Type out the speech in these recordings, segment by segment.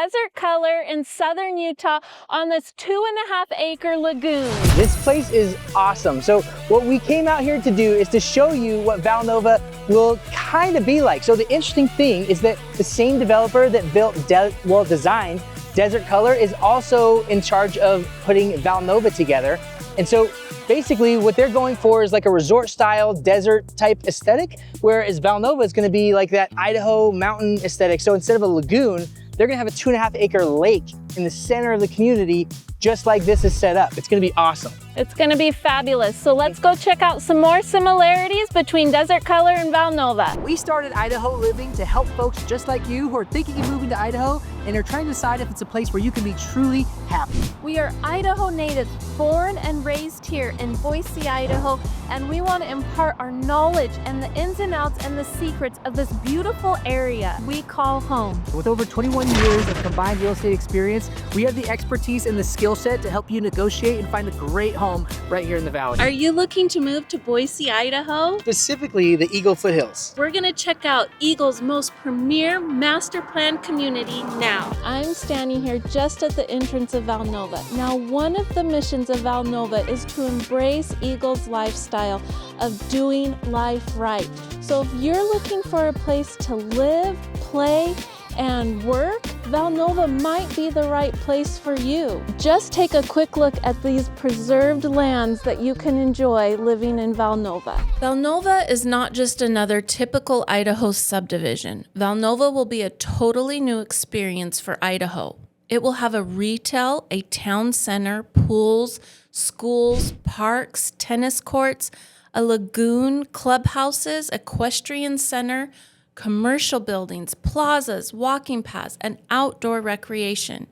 Desert Color in southern Utah on this 2.5-acre lagoon. This place is awesome. So what we came out here to do is to show you what Valnova will kind of be like. So the interesting thing is that the same developer that designed Desert Color is also in charge of putting Valnova together. And so basically what they're going for is like a resort style desert type aesthetic, whereas Valnova is going to be like that Idaho mountain aesthetic. So instead of a lagoon, they're going to have a 2.5-acre lake in the center of the community, just like this is set up. It's going to be awesome. It's going to be fabulous. So let's go check out some more similarities between Desert Color and Valnova. We started Idaho Living to help folks just like you who are thinking of moving to Idaho and are trying to decide if it's a place where you can be truly happy. We are Idaho natives, born and raised here in Boise, Idaho, and we want to impart our knowledge and the ins and outs and the secrets of this beautiful area we call home. With over 21 years of combined real estate experience, we have the expertise and the skill set to help you negotiate and find a great home right here in the valley. Are you looking to move to Boise, Idaho? Specifically the Eagle Foothills. We're going to check out Eagle's most premier master plan community now. I'm standing here just at the entrance of Valnova. Now, one of the missions of Valnova is to embrace Eagle's lifestyle of doing life right. So if you're looking for a place to live, play, and work, Valnova might be the right place for you. Just take a quick look at these preserved lands that you can enjoy living in Valnova. Valnova is not just another typical Idaho subdivision. Valnova will be a totally new experience for Idaho. It will have a retail, a town center, pools, schools, parks, tennis courts, a lagoon, clubhouses, equestrian center, commercial buildings, plazas, walking paths, and outdoor recreation.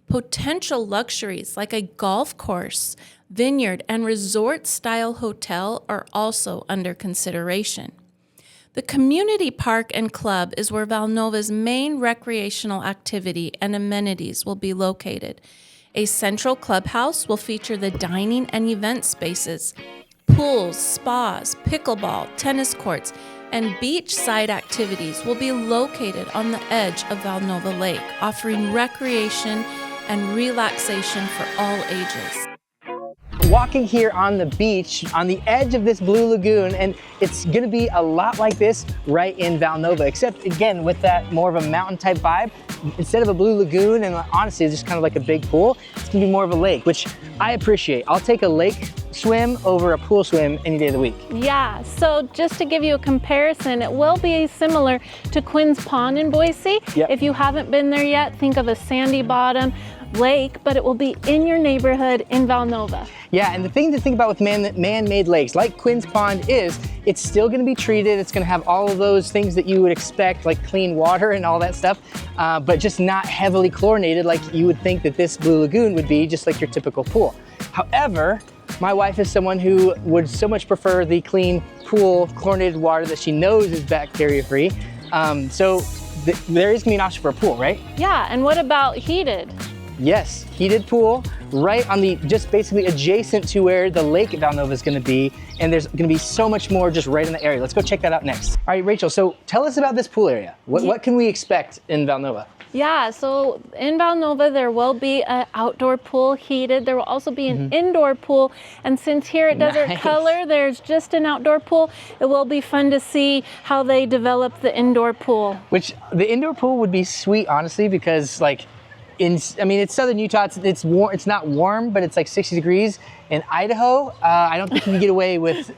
Potential luxuries like a golf course, vineyard, and resort-style hotel are also under consideration. The community park and club is where Valnova's main recreational activity and amenities will be located. A central clubhouse will feature the dining and event spaces, pools, spas, pickleball, tennis courts, and beachside activities will be located on the edge of Valnova Lake, offering recreation and relaxation for all ages. Walking here on the beach, on the edge of this blue lagoon, and it's gonna be a lot like this right in Valnova, except again, with that more of a mountain type vibe. Instead of a blue lagoon, and honestly, it's just kind of like a big pool, it's gonna be more of a lake, which I appreciate. I'll take a lake swim over a pool swim any day of the week. Yeah, so just to give you a comparison, it will be similar to Quinn's Pond in Boise. Yep. If you haven't been there yet, think of a sandy bottom lake, but it will be in your neighborhood in Valnova. Yeah, and the thing to think about with man-made lakes, like Quinn's Pond is, it's still gonna be treated, it's gonna have all of those things that you would expect, like clean water and all that stuff, but just not heavily chlorinated like you would think that this blue lagoon would be, just like your typical pool. However, my wife is someone who would so much prefer the clean pool chlorinated water that she knows is bacteria-free. So there is gonna be an option for a pool, right? Yeah, and what about heated? Yes, heated pool right on the, just basically adjacent to where the lake at Valnova is going to be, and there's going to be so much more just right in the area. Let's go check that out next. All right, Rachel, so tell us about this pool area. What can we expect in Valnova? Yeah, so in Valnova, there will be an outdoor pool heated. There will also be an indoor pool. And since here at Desert Color, there's just an outdoor pool, it will be fun to see how they develop the indoor pool. Which, the indoor pool would be sweet, honestly, because like, I mean, it's southern Utah, it's warm, it's not warm, but it's like 60 degrees. In Idaho, I don't think you can get away with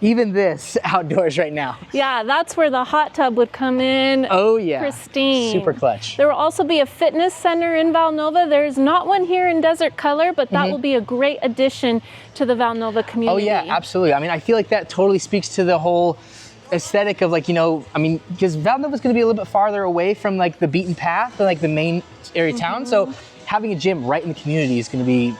even this outdoors right now. Yeah, that's where the hot tub would come in. Oh yeah, pristine. Super clutch. There will also be a fitness center in Valnova. There's not one here in Desert Color, but that will be a great addition to the Valnova community. Oh yeah, absolutely. I mean, I feel like that totally speaks to the whole aesthetic of like, you know, I mean, because Valnova is going to be a little bit farther away from like the beaten path and like the main area town. So having a gym right in the community is going to be,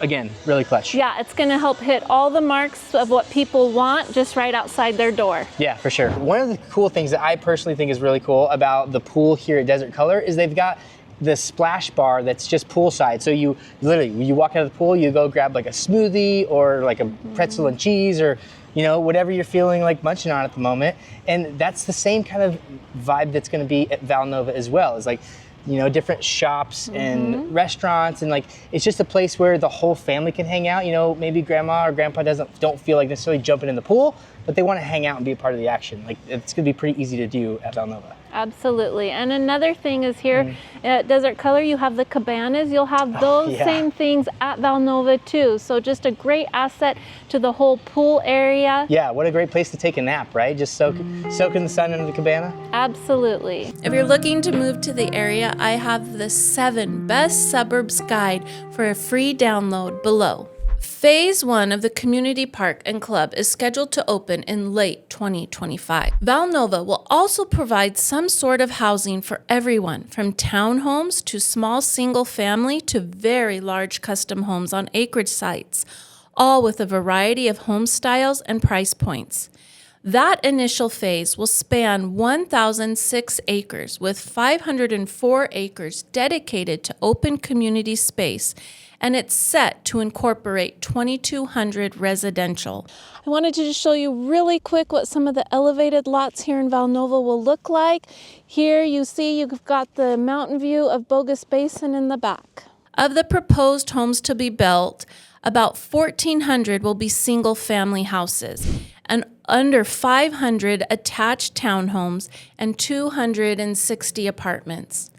again, really clutch. Yeah, it's going to help hit all the marks of what people want just right outside their door. Yeah, for sure. One of the cool things that I personally think is really cool about the pool here at Desert Color is they've got the splash bar that's just poolside. So you literally, when you walk out of the pool, you go grab like a smoothie or like a pretzel and cheese or, you know, whatever you're feeling like munching on at the moment. And that's the same kind of vibe that's going to be at Valnova as well. It's like you know, different shops and restaurants, and like it's just a place where the whole family can hang out. You know, maybe grandma or grandpa don't feel like necessarily jumping in the pool, but they want to hang out and be a part of the action. Like it's gonna be pretty easy to do at Valnova. Absolutely. And another thing is here at Desert Color, you have the cabanas. You'll have those same things at Valnova too. So just a great asset to the whole pool area. Yeah, what a great place to take a nap, right? Just soak in the sun under the cabana. Absolutely. If you're looking to move to the area, I have the 7 Best Suburbs Guide for a free download below. Phase 1 of the community park and club is scheduled to open in late 2025. Valnova will also provide some sort of housing for everyone, from townhomes to small single family to very large custom homes on acreage sites, all with a variety of home styles and price points. That initial phase will span 1,006 acres with 504 acres dedicated to open community space, and it's set to incorporate 2,200 residential. I wanted to just show you really quick what some of the elevated lots here in Valnova will look like. Here you see you've got the mountain view of Bogus Basin in the back. Of the proposed homes to be built, about 1,400 will be single-family houses, and under 500 attached townhomes and 260 apartments.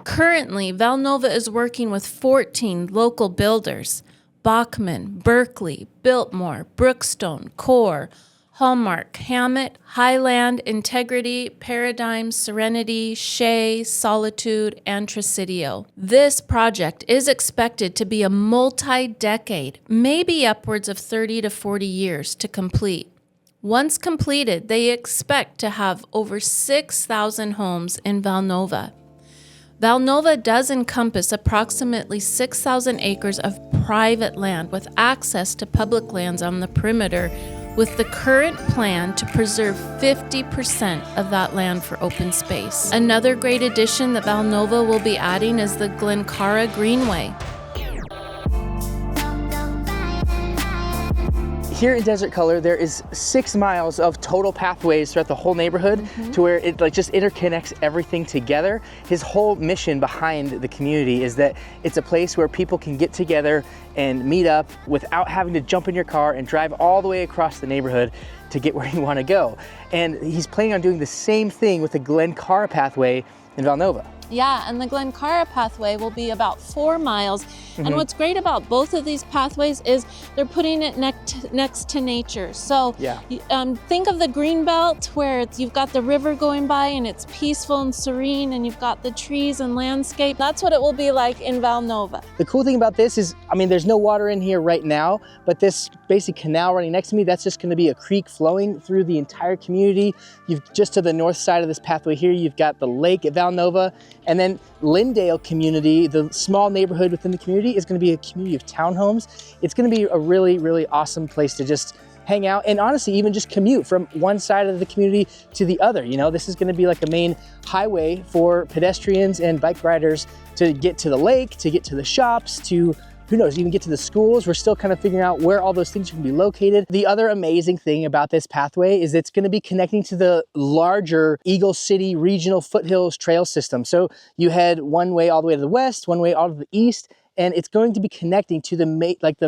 Currently, Valnova is working with 14 local builders: Bachman, Berkeley, Biltmore, Brookstone, Core, Hallmark, Hammett, Highland, Integrity, Paradigm, Serenity, Shea, Solitude, and Tresidio. This project is expected to be a multi-decade, maybe upwards of 30 to 40 years to complete. Once completed, they expect to have over 6,000 homes in Valnova. Valnova does encompass approximately 6,000 acres of private land with access to public lands on the perimeter, with the current plan to preserve 50% of that land for open space. Another great addition that Valnova will be adding is the Glencara Greenway. Here in Desert Color, there is 6 miles of total pathways throughout the whole neighborhood to where it like just interconnects everything together. His whole mission behind the community is that it's a place where people can get together and meet up without having to jump in your car and drive all the way across the neighborhood to get where you want to go. And he's planning on doing the same thing with the Glencara pathway in Valnova. Yeah, and the Glencara pathway will be about 4 miles. And what's great about both of these pathways is they're putting it next to nature. So think of the green belt where you've got the river going by and it's peaceful and serene, and you've got the trees and landscape. That's what it will be like in Valnova. The cool thing about this is, I mean, there's no water in here right now, but this basic canal running next to me, that's just gonna be a creek flowing through the entire community. You've just to the north side of this pathway here, you've got the lake at Valnova. And then Lindale community, the small neighborhood within the community, is going to be a community of townhomes. It's going to be a really, really awesome place to just hang out and honestly even just commute from one side of the community to the other. You know, this is going to be like a main highway for pedestrians and bike riders to get to the lake, to get to the shops, to who knows, even get to the schools. We're still kind of figuring out where all those things can be located. The other amazing thing about this pathway is it's going to be connecting to the larger Eagle City Regional Foothills Trail System. So you head one way all the way to the west, one way all to the east, and it's going to be connecting to the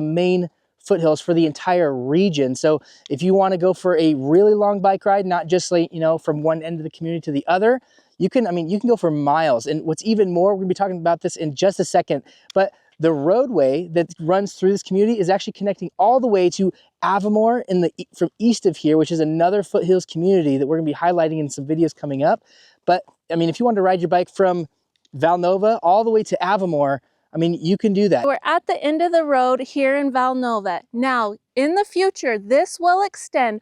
main foothills for the entire region. So if you want to go for a really long bike ride, not just like, you know, from one end of the community to the other, you can go for miles. And what's even more, we're going to be talking about this in just a second, but the roadway that runs through this community is actually connecting all the way to Avamore from east of here, which is another foothills community that we're going to be highlighting in some videos coming up. But I mean, if you want to ride your bike from Valnova all the way to Avamore, I mean, you can do that. We're at the end of the road here in Valnova. Now, in the future, this will extend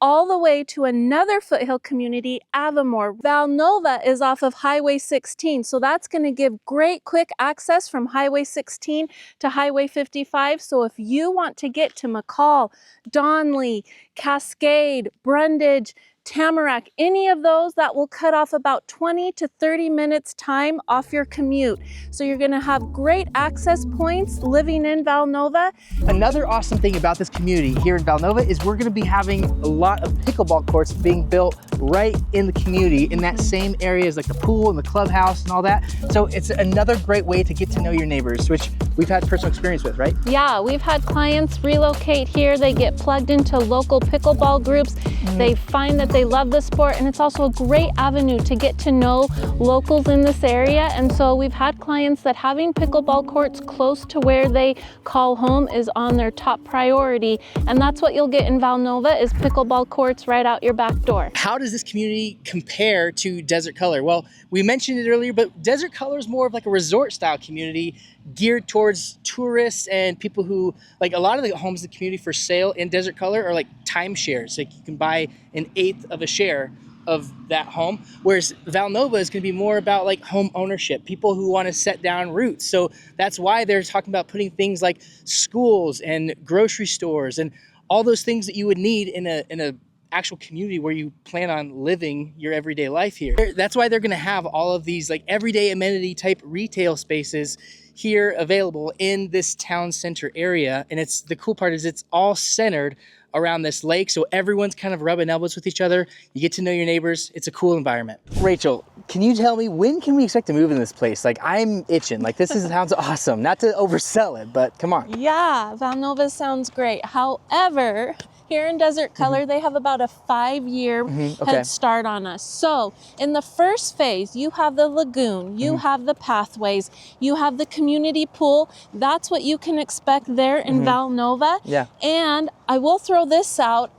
all the way to another foothill community, Avamore. Valnova is off of Highway 16, so that's going to give great quick access from Highway 16 to Highway 55. So if you want to get to McCall, Donley, Cascade, Brundage, tamarack, any of those, that will cut off about 20 to 30 minutes time off your commute. So you're gonna have great access points living in Valnova. Another awesome thing about this community here in Valnova is we're gonna be having a lot of pickleball courts being built right in the community, in that same area as like the pool and the clubhouse and all that. So it's another great way to get to know your neighbors, which we've had personal experience with, right? Yeah, we've had clients relocate here. They get plugged into local pickleball groups. They find that they love the sport, and it's also a great avenue to get to know locals in this area. And so we've had clients that having pickleball courts close to where they call home is on their top priority. And that's what you'll get in Valnova, is pickleball courts right out your back door. How does this community compare to Desert Color? Well, we mentioned it earlier, but Desert Color is more of like a resort style community geared towards tourists and people who, like, a lot of the homes in the community for sale in Desert Color are like timeshares. Like you can buy an eighth of a share of that home, whereas Valnova is going to be more about like home ownership, people who want to set down roots. So that's why they're talking about putting things like schools and grocery stores and all those things that you would need in a actual community where you plan on living your everyday life here. That's why they're going to have all of these like everyday amenity type retail spaces here available in this town center area. And it's the cool part is it's all centered around this lake, so everyone's kind of rubbing elbows with each other. You get to know your neighbors. It's a cool environment. Rachel, can you tell me, when can we expect to move in this place? Like, I'm itching. Like, this sounds awesome. Not to oversell it, but come on. Yeah, Valnova sounds great. However, here in Desert Color, they have about a 5-year head start on us. So in the first phase, you have the lagoon, you have the pathways, you have the community pool. That's what you can expect there in Valnova. Yeah. And I will throw this out.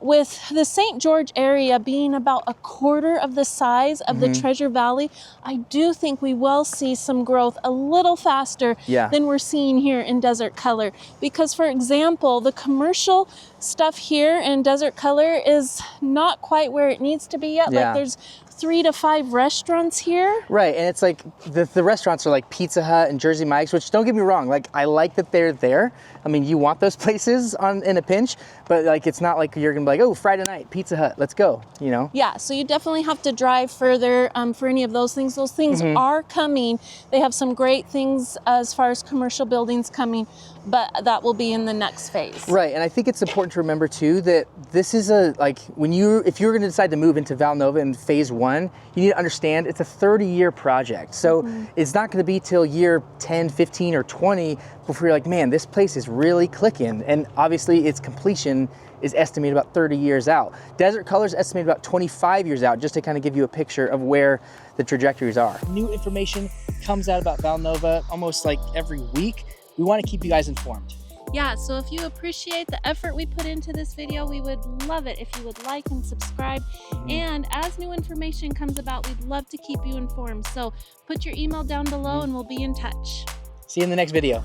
With the St. George area being about a quarter of the size of the Treasure Valley, I do think we will see some growth a little faster than we're seeing here in Desert Color. Because, for example, the commercial stuff here in Desert Color is not quite where it needs to be yet. Like, there's 3 to 5 restaurants here. Right, and it's like the restaurants are like Pizza Hut and Jersey Mike's, which, don't get me wrong, like, I like that they're there. I mean, you want those places in a pinch, but like, it's not like you're gonna be like, oh, Friday night, Pizza Hut, let's go, you know? Yeah, so you definitely have to drive further for any of those things. Those things are coming. They have some great things as far as commercial buildings coming, but that will be in the next phase. Right, and I think it's important to remember too that this is if you're gonna decide to move into Valnova in phase 1, you need to understand it's a 30-year project. So it's not gonna be till year 10, 15, or 20 before you're like, man, this place is really clicking. And obviously its completion is estimated about 30 years out. Desert Color is estimated about 25 years out, just to kind of give you a picture of where the trajectories are. New information comes out about Valnova almost like every week. We want to keep you guys informed. Yeah, so if you appreciate the effort we put into this video, we would love it if you would like and subscribe. And as new information comes about, we'd love to keep you informed. So put your email down below and we'll be in touch. See you in the next video.